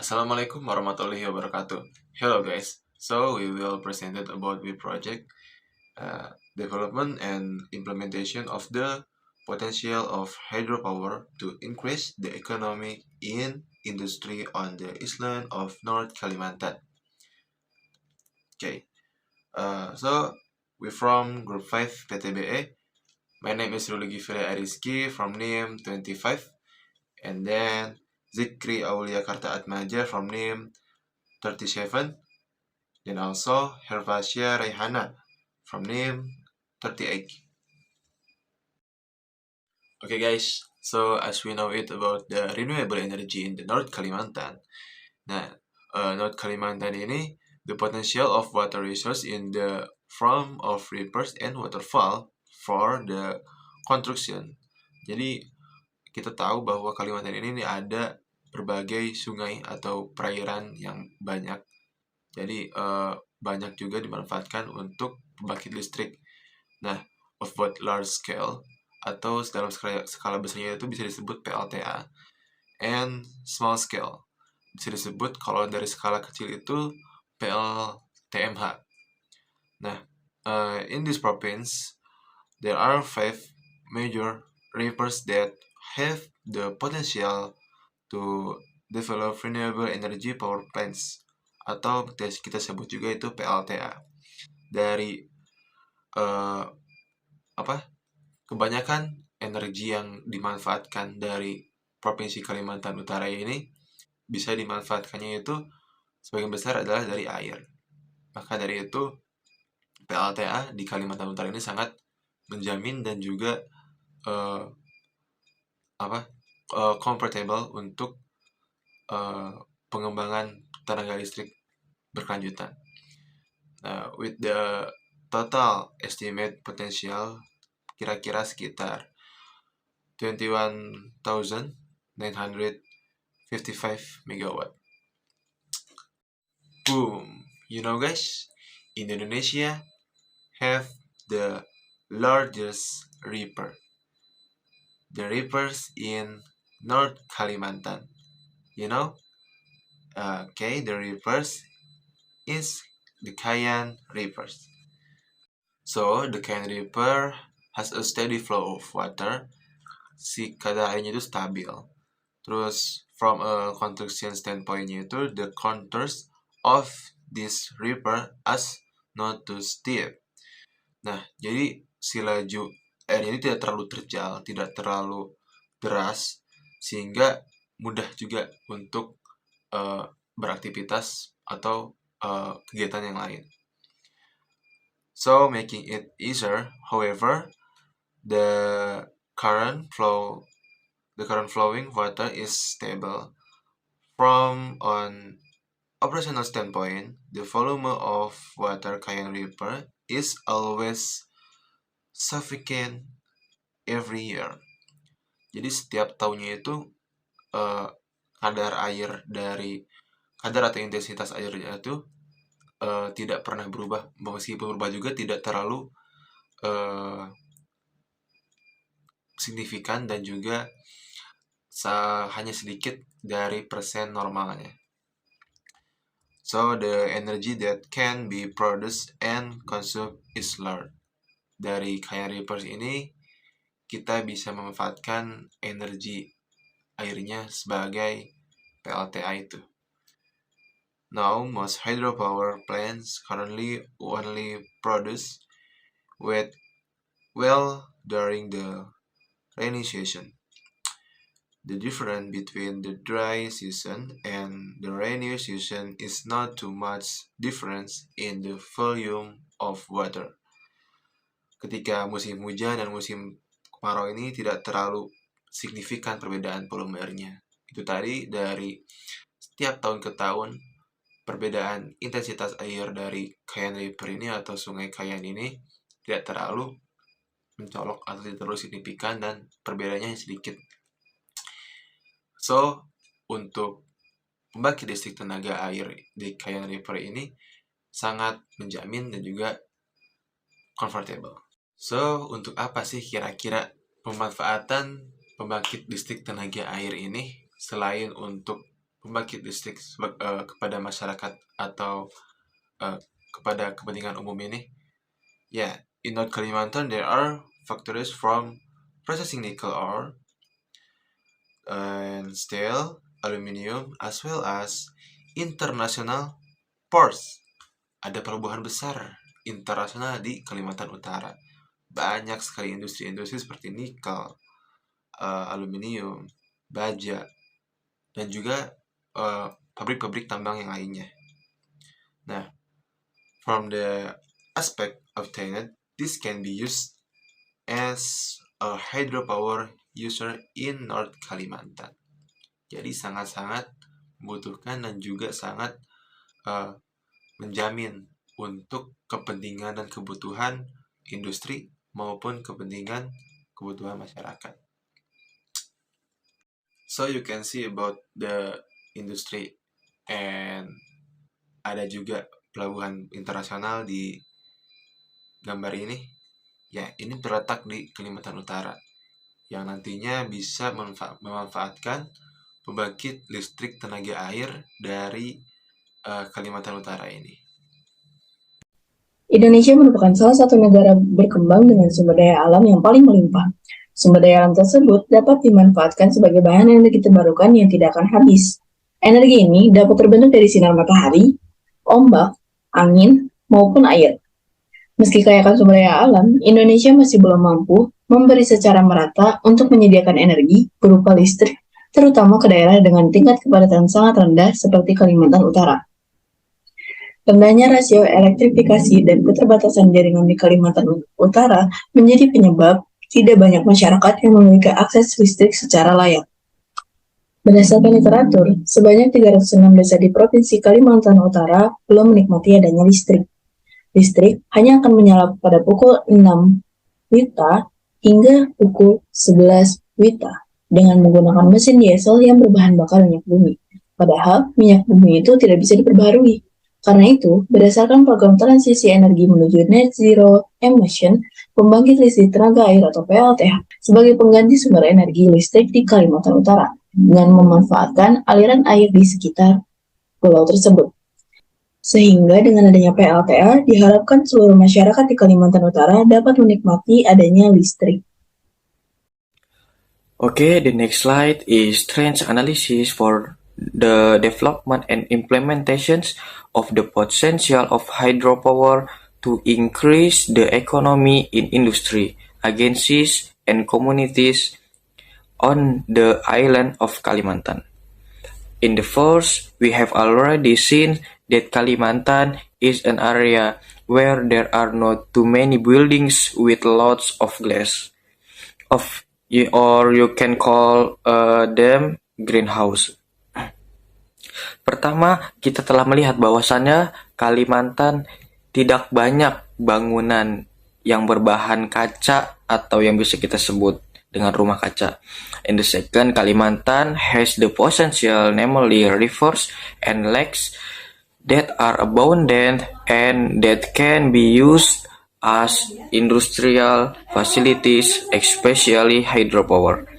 Assalamualaikum warahmatullahi wabarakatuh. Hello guys. So we will present about the project development and implementation of the potential of hydropower to increase the economy in industry on the island of North Kalimantan. Okay. So we from Group 5 PTBE. My name is Ruli Gifere Ariski from NIM 25, and then Zikri Aulia Karta Atmaja from NIM 37, and also Hervasia Rehana from NIM 38. Okay guys, so as we know it about the renewable energy in the North Kalimantan. Nah, North Kalimantan ini the potential of water resource in the form of rivers and waterfall for the construction. Jadi kita tahu bahwa Kalimantan ini ada berbagai sungai atau perairan yang banyak. Jadi banyak juga dimanfaatkan untuk pembangkit listrik. Nah, of both large scale atau dalam skala besarnya itu bisa disebut PLTA, and small scale bisa disebut kalau dari skala kecil itu PLTMH. Nah, in this province there are 5 major rivers that have the potential to develop renewable energy power plants, atau kita sebut juga itu PLTA. Dari kebanyakan energi yang dimanfaatkan dari Provinsi Kalimantan Utara ini bisa dimanfaatkannya itu sebagian besar adalah dari air. Maka dari itu PLTA di Kalimantan Utara ini sangat menjamin dan juga comfortable untuk pengembangan tenaga listrik berkelanjutan. With the total estimate potential kira-kira sekitar 21,955 megawatt. Boom! You know guys, Indonesia have the largest river. The rivers in North Kalimantan. You know? Okay, the rivers is the Kayan rivers. So, the Kayan River has a steady flow of water. Si kadar airnya itu stabil. Terus, from a construction standpoint itu, the contours of this river as not too steep. Nah, jadi si laju airnya ini tidak terlalu terjal, tidak terlalu deras, sehingga mudah juga untuk beraktivitas atau kegiatan yang lain. So, making it easier, however, the current flowing water is stable. From an operational standpoint, the volume of water Kayan River is always sufficient every year. Jadi setiap tahunnya itu kadar atau intensitas airnya itu tidak pernah berubah, meskipun berubah juga tidak terlalu signifikan dan juga hanya sedikit dari persen normalnya. So the energy that can be produced and consumed is large. Dari Kayan Rivers ini kita bisa memanfaatkan energi airnya sebagai PLTA itu. Now, most hydropower plants currently only produce well during the rainy season. The difference between the dry season and the rainy season is not too much difference in the volume of water. Ketika musim hujan dan musim kemarau ini tidak terlalu signifikan perbedaan volume airnya. Itu tadi dari setiap tahun ke tahun perbedaan intensitas air dari Kayan River ini atau Sungai Kayan ini tidak terlalu mencolok atau tidak terlalu signifikan dan perbedaannya sedikit. So, untuk pembangkit listrik tenaga air di Kayan River ini sangat menjamin dan juga comfortable. So, untuk apa sih kira-kira pemanfaatan pembangkit listrik tenaga air ini selain untuk pembangkit listrik kepada masyarakat atau kepada kepentingan umum ini? In North Kalimantan there are factories from processing nickel ore and steel, aluminium, as well as international ports. Ada pelabuhan besar internasional di Kalimantan Utara. Banyak sekali industri-industri seperti nikel, aluminium, baja, dan juga pabrik-pabrik tambang yang lainnya. Nah, from the aspect obtained, this can be used as a hydropower user in North Kalimantan. Jadi sangat-sangat membutuhkan dan juga sangat menjamin untuk kepentingan dan kebutuhan industri maupun kepentingan kebutuhan masyarakat. So you can see about the industry, and ada juga pelabuhan internasional di gambar ini. Ini terletak di Kalimantan Utara yang nantinya bisa memanfaatkan pembangkit listrik tenaga air dari Kalimantan Utara ini. Indonesia merupakan salah satu negara berkembang dengan sumber daya alam yang paling melimpah. Sumber daya alam tersebut dapat dimanfaatkan sebagai bahan energi terbarukan yang tidak akan habis. Energi ini dapat terbentuk dari sinar matahari, ombak, angin, maupun air. Meski kaya akan sumber daya alam, Indonesia masih belum mampu memberi secara merata untuk menyediakan energi berupa listrik, terutama ke daerah dengan tingkat kepadatan sangat rendah seperti Kalimantan Utara. Rendahnya rasio elektrifikasi dan keterbatasan jaringan di Kalimantan Utara menjadi penyebab tidak banyak masyarakat yang memiliki akses listrik secara layak. Berdasarkan literatur, sebanyak 306 desa di Provinsi Kalimantan Utara belum menikmati adanya listrik. Listrik hanya akan menyala pada pukul 6 WITA hingga pukul 11 WITA dengan menggunakan mesin diesel yang berbahan bakar minyak bumi. Padahal minyak bumi itu tidak bisa diperbaharui. Karena itu, berdasarkan program transisi energi menuju net zero emission, pembangkit listrik tenaga air atau PLTH sebagai pengganti sumber energi listrik di Kalimantan Utara dengan memanfaatkan aliran air di sekitar pulau tersebut. Sehingga dengan adanya PLTA, diharapkan seluruh masyarakat di Kalimantan Utara dapat menikmati adanya listrik. Okay, the next slide is trends analysis for the development and implementations of the potential of hydropower to increase the economy in industry, agencies, and communities on the island of Kalimantan. In the first, we have already seen that Kalimantan is an area where there are not too many buildings with lots of glass, or you can call them greenhouse. Pertama, kita telah melihat bahwasannya Kalimantan tidak banyak bangunan yang berbahan kaca atau yang bisa kita sebut dengan rumah kaca. And the second, Kalimantan has the potential, namely rivers and lakes that are abundant and that can be used as industrial facilities, especially hydropower.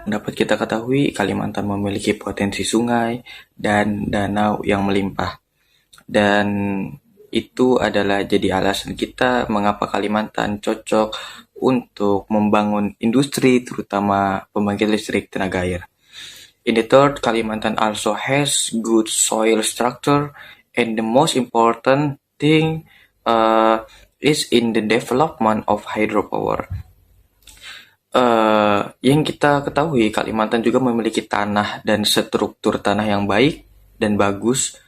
Dapat kita ketahui, Kalimantan memiliki potensi sungai dan danau yang melimpah. Dan itu adalah jadi alasan kita mengapa Kalimantan cocok untuk membangun industri, terutama pembangkit listrik tenaga air. In the third, Kalimantan also has good soil structure, and the most important thing is in the development of hydropower. Yang kita ketahui, Kalimantan juga memiliki tanah dan struktur tanah yang baik dan bagus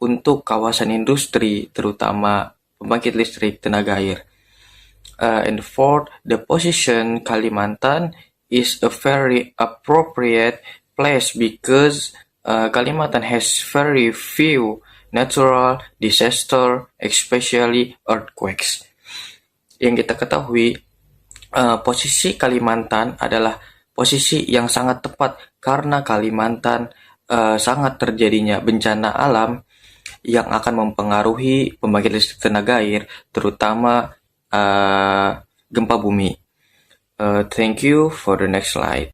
untuk kawasan industri, terutama pembangkit listrik tenaga air. And fourth, the position Kalimantan is a very appropriate place because Kalimantan has very few natural disaster, especially earthquakes. Yang kita ketahui, posisi Kalimantan adalah posisi yang sangat tepat karena Kalimantan sangat terjadinya bencana alam yang akan mempengaruhi pembangkit listrik tenaga air, terutama gempa bumi. Thank you for the next slide.